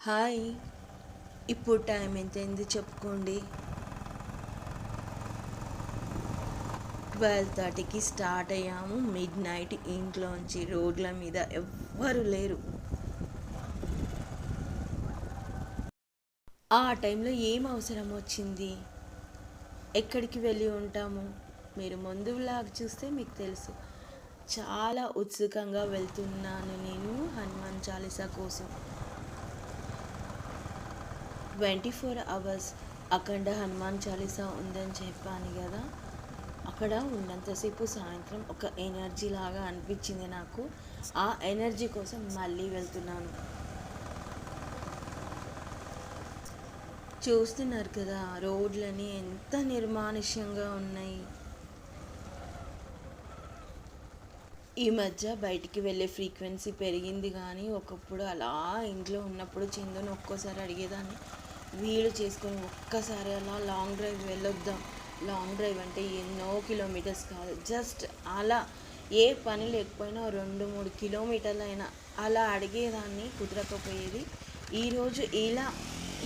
Hi. ఇప్పుడు time ఎంతైంది చెప్పుకోండి. 12:30కి start అయ్యాము. మిడ్ నైట్ ఇంట్లోంచి రోడ్ల మీద ఎవ్వరు లేరు. ఆ టైంలో ఏం అవసరం వచ్చింది? ఎక్కడికి వెళ్ళి ఉంటాము? మీరు ముందు వ్లాగ్ చూస్తే మీకు తెలుసు. చాలా ఉత్సుకంగా వెళ్తున్నాను నేను హనుమాన్ చాలీసా కోసం. 24 hours అఖండ హనుమాన్ చాలీసా ఉందని చెప్పాను కదా. అక్కడ ఉన్నంతసేపు సాయంత్రం ఒక ఎనర్జీ లాగా అనిపించింది నాకు. ఆ ఎనర్జీ కోసం మళ్ళీ వెళ్తున్నాను. చూస్తున్నారు కదా రోడ్లని ఎంత నిర్మానుష్యంగా ఉన్నాయి. ఈ మధ్య బయటికి వెళ్ళే ఫ్రీక్వెన్సీ పెరిగింది, కానీ ఒకప్పుడు అలా ఇంట్లో ఉన్నప్పుడు చిందుని ఒక్కోసారి అడిగేదాన్ని, వీలు చేసుకొని ఒక్కసారి అలా లాంగ్ డ్రైవ్ వెళ్ళొద్దాం. లాంగ్ డ్రైవ్ అంటే ఎన్నో కిలోమీటర్స్ కాదు, జస్ట్ అలా ఏ పని లేకపోయినా 2-3 కిలోమీటర్లు అయినా అలా అడిగేదాన్ని, కుదరకపోయేది. ఈరోజు ఇలా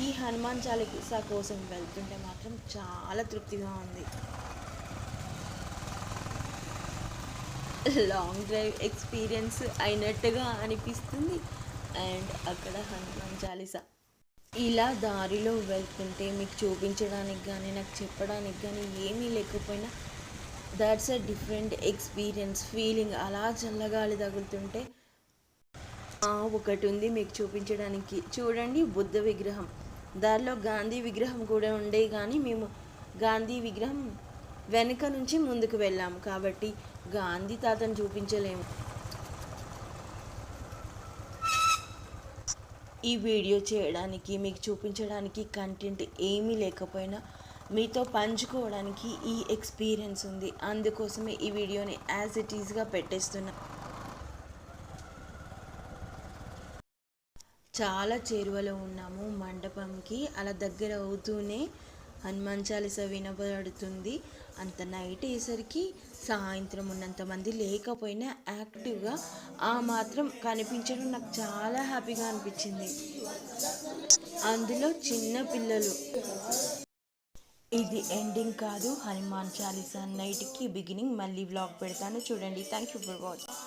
ఈ హనుమాన్ చాలీసా కోసం వెళ్తుంటే మాత్రం చాలా తృప్తిగా ఉంది. లాంగ్ డ్రైవ్ ఎక్స్పీరియన్స్ అయినట్టుగా అనిపిస్తుంది. అండ్ అక్కడ హనుమాన్ చాలీసా ఇలా దారిలో వెళ్తుంటే మీకు చూపించడానికి కానీ నాకు చెప్పడానికి కానీ ఏమీ లేకపోయినా that's a different experience feeling. అలా చల్లగాలి తగులుతుంటే ఒకటి ఉంది మీకు చూపించడానికి. చూడండి, బుద్ధ విగ్రహం. దారిలో గాంధీ విగ్రహం కూడా ఉండే, కానీ మేము గాంధీ విగ్రహం వెనుక నుంచి ముందుకు వెళ్ళాము కాబట్టి గాంధీ తాతను చూపించలేము. ఈ వీడియో చేయడానికి మీకు చూపించడానికి కంటెంట్ ఏమీ లేకపోయినా మీతో పంచుకోవడానికి ఈ ఎక్స్పీరియన్స్ ఉంది. అందుకోసమే ఈ వీడియోని యాజ్ ఇట్ ఈజ్గా పెట్టేస్తున్నా. చాలా చేరువలో ఉన్నాము మండపంకి. అలా దగ్గర అవుతూనే హనుమాన్ చాలీసా వినబడుతుంది. అంత నైట్ అయ్యేసరికి సాయంత్రం ఉన్నంతమంది లేకపోయినా యాక్టివ్గా ఆ మాత్రం కనిపించడం నాకు చాలా హ్యాపీగా అనిపించింది. అందులో చిన్న పిల్లలు. ఇది ఎండింగ్ కాదు, హనుమాన్ చాలీసా నైట్కి బిగినింగ్. మళ్ళీ వ్లాగ్ పెడతాను చూడండి. Thank you for watching.